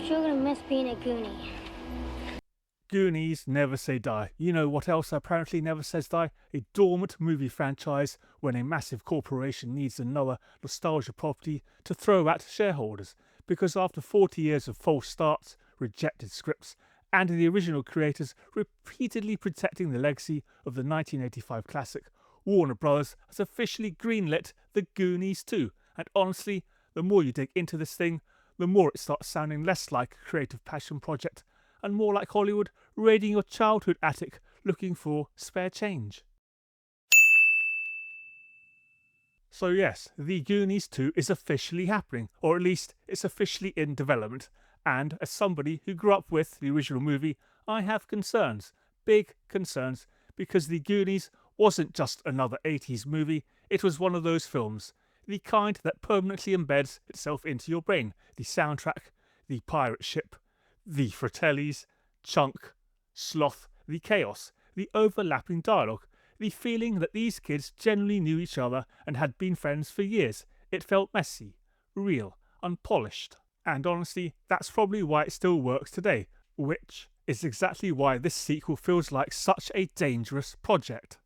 sure gonna miss being a Goonie. Goonies never say die. You know what else apparently never says die? A dormant movie franchise when a massive corporation needs another nostalgia property to throw at shareholders. Because after 40 years of false starts, rejected scripts, and the original creators repeatedly protecting the legacy of the 1985 classic, Warner Bros. Has officially greenlit The Goonies 2. And honestly, the more you dig into this thing, the more it starts sounding less like a creative passion project and more like Hollywood raiding your childhood attic looking for spare change. So yes, The Goonies 2 is officially happening, or at least it's officially in development, and as somebody who grew up with the original movie, I have concerns, big concerns, because The Goonies wasn't just another 80s movie, it was one of those films, the kind that permanently embeds itself into your brain, the soundtrack, the pirate ship, the Fratellis, Chunk, Sloth, the chaos, the overlapping dialogue, the feeling that these kids genuinely knew each other and had been friends for years. It felt messy, real, unpolished. And honestly, that's probably why it still works today, which is exactly why this sequel feels like such a dangerous project.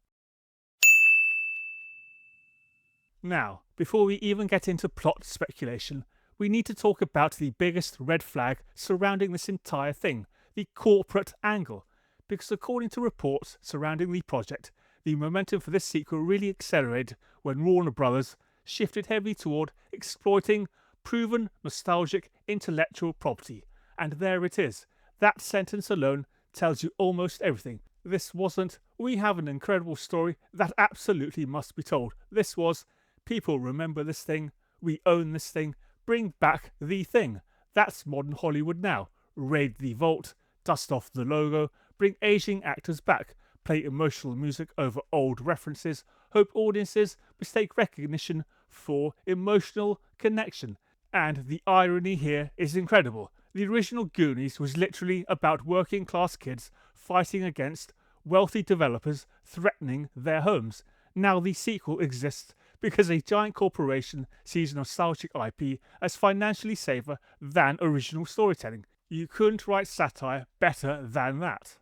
Now, before we even get into plot speculation, we need to talk about the biggest red flag surrounding this entire thing, the corporate angle. Because according to reports surrounding the project, the momentum for this sequel really accelerated when Warner Bros. Shifted heavily toward exploiting proven nostalgic intellectual property. And there it is. That sentence alone tells you almost everything. This wasn't, we have an incredible story that absolutely must be told. This was, people remember this thing, we own this thing, bring back the thing. That's modern Hollywood now. Raid the vault, dust off the logo, bring aging actors back, play emotional music over old references, hope audiences mistake recognition for emotional connection. And the irony here is incredible. The original Goonies was literally about working class kids fighting against wealthy developers threatening their homes. Now the sequel exists because a giant corporation sees nostalgic IP as financially safer than original storytelling. You couldn't write satire better than that.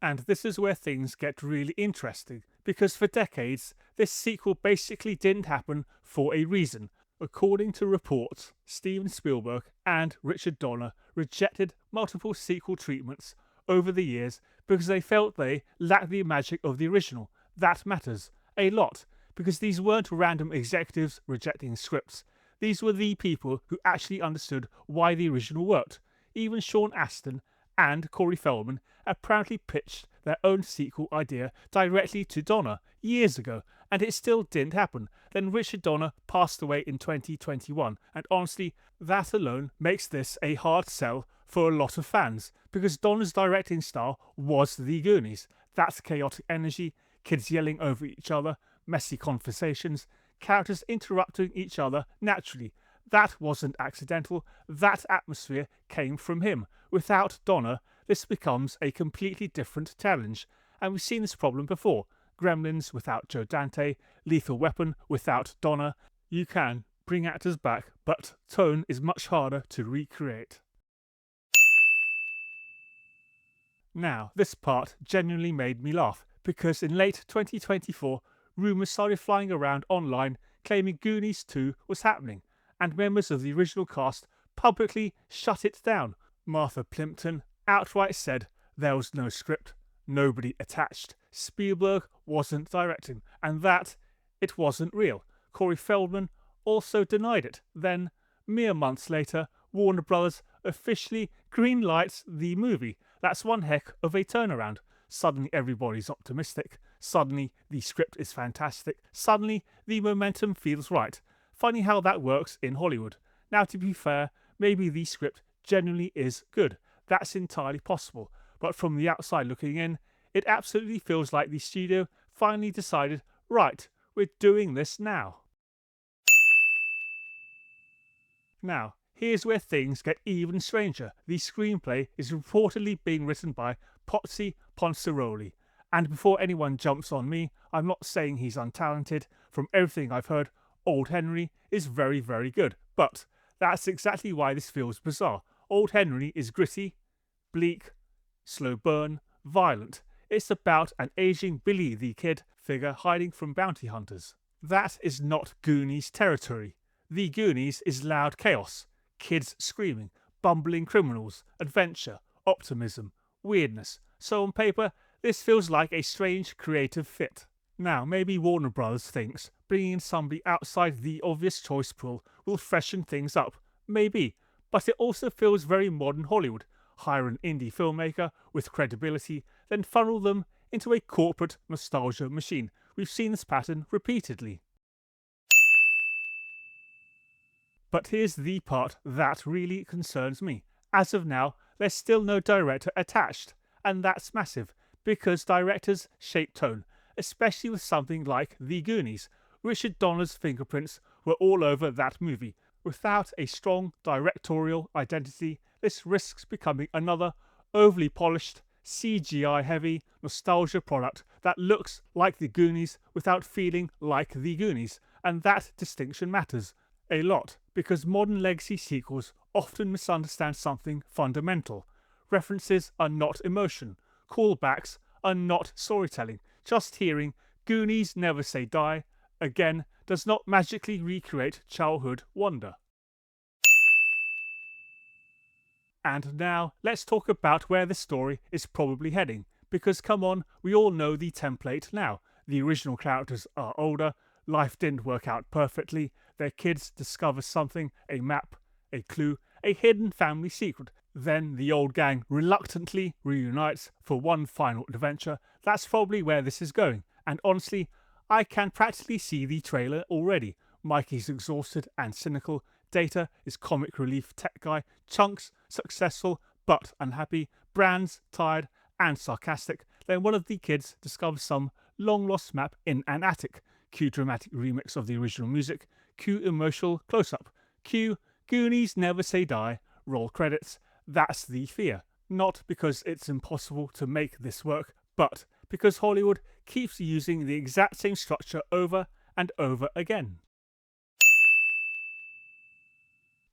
And this is where things get really interesting, because for decades, this sequel basically didn't happen for a reason. According to reports, Steven Spielberg and Richard Donner rejected multiple sequel treatments over the years because they felt they lacked the magic of the original. That matters a lot, because these weren't random executives rejecting scripts. These were the people who actually understood why the original worked. Even Sean Astin and Corey Feldman apparently pitched their own sequel idea directly to Donner years ago, and it still didn't happen. Then Richard Donner passed away in 2021, and honestly, that alone makes this a hard sell for a lot of fans, because Donner's directing style was The Goonies. That's chaotic energy, kids yelling over each other, messy conversations, characters interrupting each other naturally. That wasn't accidental, that atmosphere came from him. Without Donner, this becomes a completely different challenge, and we've seen this problem before. Gremlins without Joe Dante, Lethal Weapon without Donner. You can bring actors back, but tone is much harder to recreate. Now, this part genuinely made me laugh, because in late 2024, rumours started flying around online claiming Goonies 2 was happening, and members of the original cast publicly shut it down. Martha Plimpton outright said there was no script, nobody attached, Spielberg wasn't directing, and that it wasn't real. Corey Feldman also denied it. Then, mere months later, Warner Bros. Officially greenlights the movie. That's one heck of a turnaround. Suddenly everybody's optimistic. Suddenly the script is fantastic. Suddenly the momentum feels right. Funny how that works in Hollywood. Now, to be fair, maybe the script genuinely is good. That's entirely possible. But from the outside looking in, it absolutely feels like the studio finally decided, right, we're doing this now. Now, here's where things get even stranger. The screenplay is reportedly being written by Pozzi Ponceroli. And before anyone jumps on me, I'm not saying he's untalented. From everything I've heard, Old Henry is very, very good. But That's exactly why this feels bizarre. Old Henry is gritty, bleak, slow burn, violent. It's about an aging Billy the Kid figure hiding from bounty hunters. That is not Goonies territory. The Goonies is loud chaos, kids screaming, bumbling criminals, adventure, optimism, weirdness. So on paper, this feels like a strange creative fit. Now, maybe Warner Bros. Thinks bringing in somebody outside the obvious choice pool will freshen things up. Maybe. But it also feels very modern Hollywood. Hire an indie filmmaker with credibility, then funnel them into a corporate nostalgia machine. We've seen this pattern repeatedly. But here's the part that really concerns me. As of now, there's still no director attached, and that's massive, because directors shape tone, especially with something like The Goonies. Richard Donner's fingerprints were all over that movie. Without a strong directorial identity, this risks becoming another overly polished, CGI-heavy nostalgia product that looks like The Goonies without feeling like The Goonies, and that distinction matters a lot, because modern legacy sequels often misunderstand something fundamental. References are not emotion, callbacks are not storytelling. Just hearing Goonies never say die again does not magically recreate childhood wonder. And now let's talk about where the story is probably heading, because come on, we all know the template now. The original characters are older, life didn't work out perfectly, their kids discover something, a map, a clue, a hidden family secret. Then the old gang reluctantly reunites for one final adventure. That's probably where this is going. And honestly, I can practically see the trailer already. Mikey's exhausted and cynical. Data is comic relief tech guy. Chunks successful but unhappy. Brands tired and sarcastic. Then one of the kids discovers some long-lost map in an attic. Cue dramatic remix of the original music. Cue emotional close-up. Cue Goonies never say die. Roll credits. That's the fear. Not because it's impossible to make this work, but because Hollywood keeps using the exact same structure over and over again.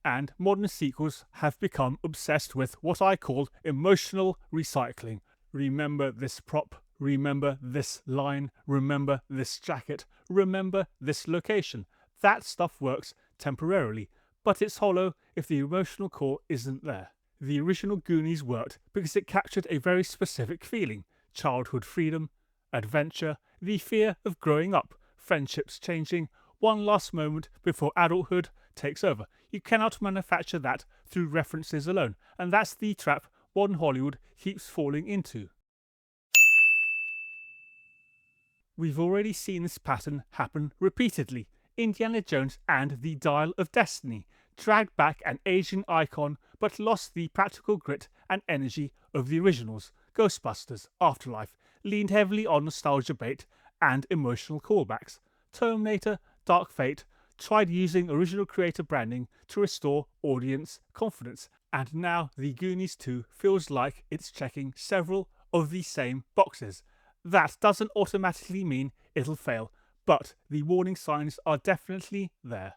And modern sequels have become obsessed with what I call emotional recycling. Remember this prop, remember this line, remember this jacket, remember this location. That stuff works temporarily, but it's hollow if the emotional core isn't there. The original Goonies worked because it captured a very specific feeling: childhood freedom, adventure, the fear of growing up, friendships changing, one last moment before adulthood takes over. You cannot manufacture that through references alone, and that's the trap modern Hollywood keeps falling into. We've already seen this pattern happen repeatedly. Indiana Jones and the Dial of Destiny dragged back an aging icon but lost the practical grit and energy of the originals. Ghostbusters Afterlife leaned heavily on nostalgia bait and emotional callbacks. Terminator Dark Fate tried using original creator branding to restore audience confidence, and now The Goonies 2 feels like it's checking several of the same boxes. That doesn't automatically mean it'll fail, but the warning signs are definitely there.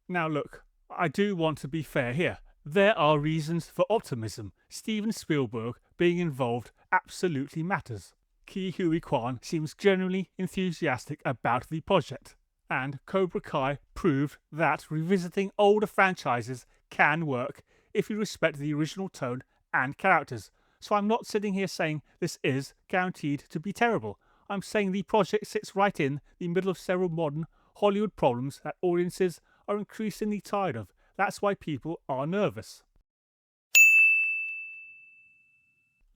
Now look, I do want to be fair here. There are reasons for optimism. Steven Spielberg being involved absolutely matters. Ke Huy Quan seems genuinely enthusiastic about the project, and Cobra Kai proved that revisiting older franchises can work if you respect the original tone and characters. So I'm not sitting here saying this is guaranteed to be terrible. I'm saying the project sits right in the middle of several modern Hollywood problems that audiences are increasingly tired of. That's why people are nervous.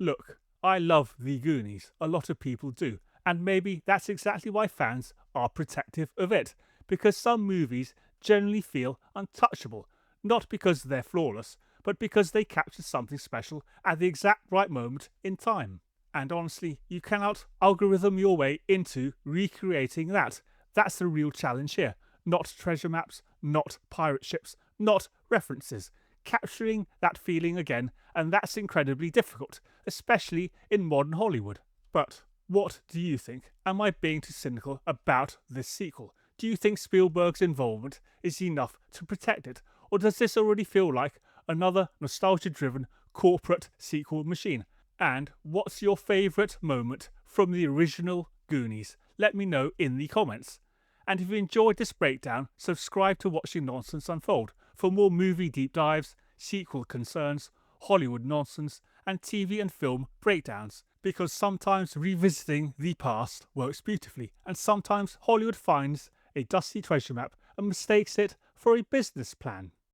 Look, I love The Goonies, a lot of people do, and maybe that's exactly why fans are protective of it, because some movies generally feel untouchable, not because they're flawless, but because they capture something special at the exact right moment in time. And honestly, you cannot algorithm your way into recreating that. That's the real challenge here. Not treasure maps, not pirate ships, not references. Capturing that feeling again, and that's incredibly difficult, especially in modern Hollywood. But what do you think? Am I being too cynical about this sequel? Do you think Spielberg's involvement is enough to protect it, or does this already feel like another nostalgia-driven corporate sequel machine? And what's your favourite moment from the original Goonies? Let me know in the comments. And if you enjoyed this breakdown, subscribe to Watching Nonsense Unfold for more movie deep dives, sequel concerns, Hollywood nonsense, and TV and film breakdowns. Because sometimes revisiting the past works beautifully, and sometimes Hollywood finds a dusty treasure map and mistakes it for a business plan.